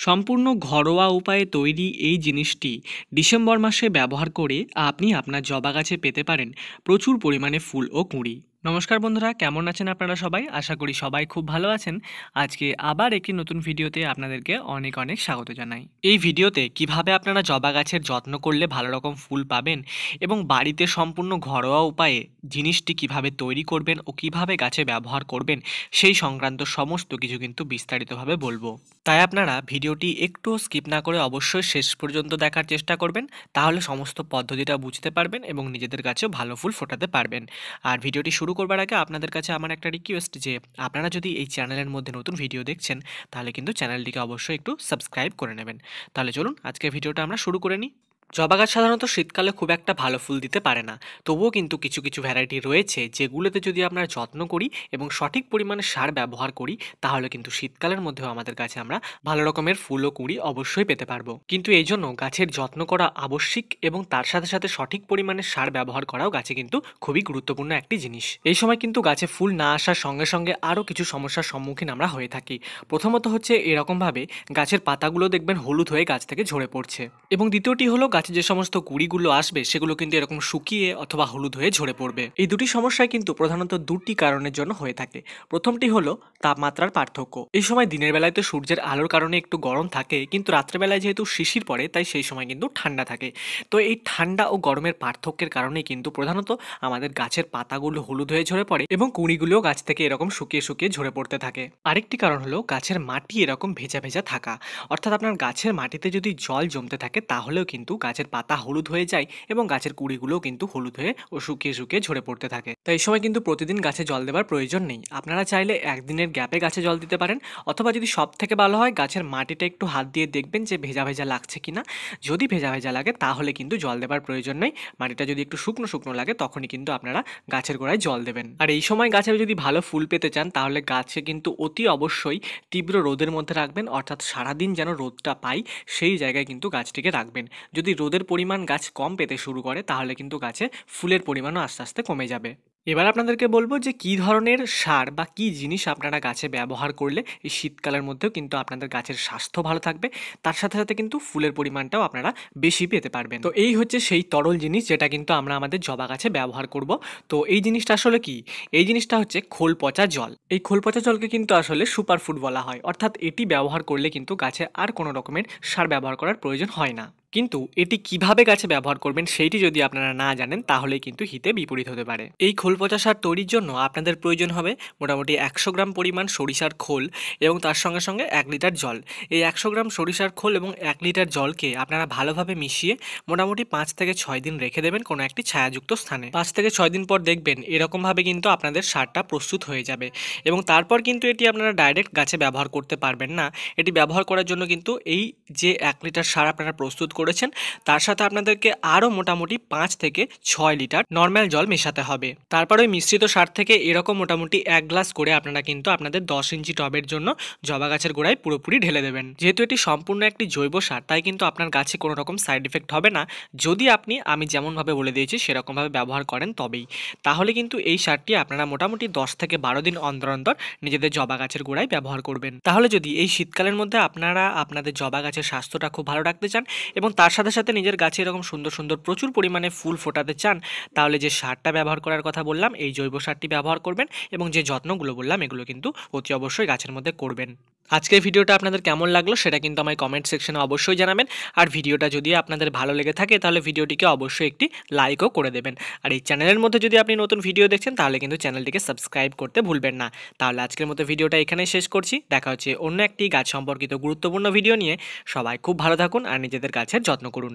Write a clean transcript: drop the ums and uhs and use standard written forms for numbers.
সম্পূর্ণ ঘরোয়া উপায়ে তৈরি এই জিনিসটি ডিসেম্বর মাসে ব্যবহার করে আপনি আপনার জবা গাছে পেতে পারেন প্রচুর পরিমাণে ফুল ও কুঁড়ি। নমস্কার বন্ধুরা, কেমন আছেন আপনারা সবাই? আশা করি সবাই খুব ভালো আছেন। আজকে আবার একটি নতুন ভিডিওতে আপনাদেরকে অনেক অনেক স্বাগত জানাই। এই ভিডিওতে কিভাবে আপনারা জবা গাছের যত্ন করলে ভালো রকম ফুল পাবেন এবং বাড়িতে সম্পূর্ণ ঘরোয়া উপায়ে জিনিসটি কিভাবে তৈরি করবেন ও কিভাবে গাছে ব্যবহার করবেন সেই সংক্রান্ত সমস্ত কিছু কিন্তু বিস্তারিতভাবে বলবো। তাই আপনারা ভিডিওটি একটু স্কিপ না করে অবশ্যই শেষ পর্যন্ত দেখার চেষ্টা করবেন, তাহলে সমস্ত পদ্ধতিটা বুঝতে পারবেন এবং নিজেদের কাছেও ভালো ফুল ফোটাতে পারবেন। আর ভিডিওটি শুরু করবার আগে আপনাদের কাছে আমার একটা রিকোয়েস্ট, যে আপনারা যদি এই চ্যানেলের মধ্যে নতুন ভিডিও দেখছেন তাহলে কিন্তু চ্যানেলটিকে অবশ্যই একটু সাবস্ক্রাইব করে নেবেন। তাহলে চলুন আজকের ভিডিওটা আমরা শুরু করে নিই। জবা গাছ সাধারণত শীতকালে খুব একটা ভালো ফুল দিতে পারে না, তবুও কিন্তু কিছু কিছু ভ্যারাইটি রয়েছে যেগুলোতে যদি আমরা যত্ন করি এবং সঠিক পরিমাণে সার ব্যবহার করি তাহলে কিন্তু শীতকালের মধ্যেও আমাদের কাছে আমরা ভালো রকমের ফুল ও কুঁড়ি অবশ্যই পেতে পারবো। কিন্তু এই জন্য গাছের যত্ন করা আবশ্যিক এবং তার সাথে সাথে সঠিক পরিমাণে সার ব্যবহার করাও গাছে কিন্তু খুবই গুরুত্বপূর্ণ একটি জিনিস। এই সময় কিন্তু গাছে ফুল না আসার সঙ্গে সঙ্গে আরও কিছু সমস্যার সম্মুখীন আমরা হয়ে থাকি। প্রথমত হচ্ছে এরকমভাবে গাছের পাতাগুলো দেখবেন হলুদ হয়ে গাছ থেকে ঝরে পড়ছে, এবং দ্বিতীয়টি হলো গাছে যে সমস্ত কুঁড়িগুলো আসবে সেগুলো কিন্তু এরকম শুকিয়ে অথবা হলুদ হয়ে ঝরে পড়বে। এই দুটি সমস্যায় কিন্তু প্রধানত দুটি কারণের জন্য হয়ে থাকে। প্রথমটি হলো তাপমাত্রার পার্থক্য। এই সময় দিনের বেলায় তো সূর্যের আলোর কারণে একটু গরম থাকে, কিন্তু রাত্রেবেলায় যেহেতু শিশির পড়ে তাই সেই সময় কিন্তু ঠান্ডা থাকে। তো এই ঠান্ডা ও গরমের পার্থক্যের কারণেই কিন্তু প্রধানত আমাদের গাছের পাতাগুলো হলুদ হয়ে ঝরে পড়ে এবং কুঁড়িগুলোও গাছ থেকে এরকম শুকিয়ে শুকিয়ে ঝরে পড়তে থাকে। আরেকটি কারণ হলো গাছের মাটি এরকম ভেজা ভেজা থাকা, অর্থাৎ আপনার গাছের মাটিতে যদি জল জমতে থাকে তাহলেও কিন্তু গাছের পাতা হলুদ হয়ে যায় এবং গাছের কুঁড়িগুলোও কিন্তু হলুদ হয়ে ও শুকিয়ে শুকিয়ে ঝরে পড়তে থাকে। তাই এই সময় কিন্তু প্রতিদিন গাছে জল দেওয়ার প্রয়োজন নেই। আপনারা চাইলে একদিনের গ্যাপে গাছে জল দিতে পারেন, অথবা যদি সব থেকে ভালো হয় গাছের মাটিটা একটু হাত দিয়ে দেখবেন যে ভেজা ভেজা লাগছে কিনা। যদি ভেজা ভেজা লাগে তাহলে কিন্তু জল দেওয়ার প্রয়োজন নেই। মাটিটা যদি একটু শুকনো শুকনো লাগে তখনই কিন্তু আপনারা গাছের গোড়ায় জল দেবেন। আর এই সময় গাছে যদি ভালো ফুল পেতে চান তাহলে গাছে কিন্তু অতি অবশ্যই তীব্র রোদের মধ্যে রাখবেন, অর্থাৎ সারাদিন যেন রোদটা পাই সেই জায়গায় কিন্তু গাছটিকে রাখবেন। যদি রোদের পরিমাণ গাছ কম পেতে শুরু করে তাহলে কিন্তু গাছে ফুলের পরিমাণও আস্তে আস্তে কমে যাবে। এবার আপনাদেরকে বলবো যে কী ধরনের সার বা কী জিনিস আপনারা গাছে ব্যবহার করলে এই শীতকালের মধ্যেও কিন্তু আপনাদের গাছের স্বাস্থ্য ভালো থাকবে, তার সাথে সাথে কিন্তু ফুলের পরিমাণটাও আপনারা বেশি পেতে পারবেন। তো এই হচ্ছে সেই তরল জিনিস যেটা কিন্তু আমরা আমাদের জবা গাছে ব্যবহার করব। তো এই জিনিসটা আসলে কি? এই জিনিসটা হচ্ছে খোল পচা জল। এই খোল পচা জলকে কিন্তু আসলে সুপারফুড বলা হয়, অর্থাৎ এটি ব্যবহার করলে কিন্তু গাছে আর কোনো রকমের সার ব্যবহার করার প্রয়োজন হয় না। কিন্তু এটি কিভাবে গাছে ব্যবহার করবেন সেইটি যদি আপনারা না জানেন তাহলে কিন্তু হিতে বিপরীত হতে পারে। এই খোল পচা সার তৈরির জন্য আপনাদের প্রয়োজন হবে মোটামুটি 100 গ্রাম পরিমাণ সরিষার খোল এবং তার সঙ্গে সঙ্গে 1 লিটার জল। এই 100 গ্রাম সরিষার খোল এবং 1 লিটার জলকে আপনারা ভালোভাবে মিশিয়ে মোটামুটি 5 থেকে 6 দিন রেখে দেবেন কোনো একটি ছায়াযুক্ত স্থানে। 5 থেকে 6 দিন পর দেখবেন এরকমভাবে কিন্তু আপনাদের সারটা প্রস্তুত হয়ে যাবে, এবং তারপর কিন্তু এটি আপনারা ডাইরেক্ট গাছে ব্যবহার করতে পারবেন না। এটি ব্যবহার করার জন্য কিন্তু এই যে 1 লিটার সার আপনারা প্রস্তুত করেছেন তার সাথে আপনাদেরকে আরও মোটামুটি 5 থেকে 6 লিটার নর্মাল জল মেশাতে হবে। তারপর ওই মিশ্রিত সার থেকে এরকম মোটামুটি 1 গ্লাস করে আপনারা কিন্তু আপনাদের 10 ইঞ্চি টবের জন্য জবা গাছের গোড়ায় পুরোপুরি ঢেলে দেবেন। যেহেতু এটি সম্পূর্ণ একটি জৈব সার তাই কিন্তু আপনার গাছে কোনো রকম সাইড এফেক্ট হবে না, যদি আপনি আমি যেমনভাবে বলে দিয়েছি সেরকমভাবে ব্যবহার করেন তবেই। তাহলে কিন্তু এই সারটি আপনারা মোটামুটি 10 থেকে 12 দিন অন্তর অন্তর নিজেদের জবা গাছের গোড়ায় ব্যবহার করবেন। তাহলে যদি এই শীতকালের মধ্যে আপনারা আপনাদের জবা গাছের স্বাস্থ্যটা খুব ভালো রাখতে চান এবং তার সাথে সাথে নিজের গাছে এরকম সুন্দর সুন্দর প্রচুর পরিমাণে ফুল ফোটাতে চান, তাহলে যে সারটা ব্যবহার করার কথা বললাম এই জৈব সারটি ব্যবহার করবেন, এবং যে যত্নগুলো বললাম এগুলো কিন্তু অতি অবশ্যই গাছের মধ্যে করবেন। আজকের ভিডিওটা আপনাদের কেমন লাগলো সেটা কিন্তু আমায় কমেন্ট সেকশনে অবশ্যই জানাবেন। আর ভিডিওটা যদি আপনাদের ভালো লেগে থাকে তাহলে ভিডিওটিকে অবশ্যই একটি লাইকও করে দেবেন। আর এই চ্যানেলের মধ্যে যদি আপনি নতুন ভিডিও দেখছেন তাহলে কিন্তু চ্যানেলটিকে সাবস্ক্রাইব করতে ভুলবেন না। তাহলে আজকের মতো ভিডিওটা এখানেই শেষ করছি। দেখা হচ্ছে অন্য একটি গাছ সম্পর্কিত গুরুত্বপূর্ণ ভিডিও নিয়ে। সবাই খুব ভালো থাকুন আর নিজেদের গাছের যত্ন করুন।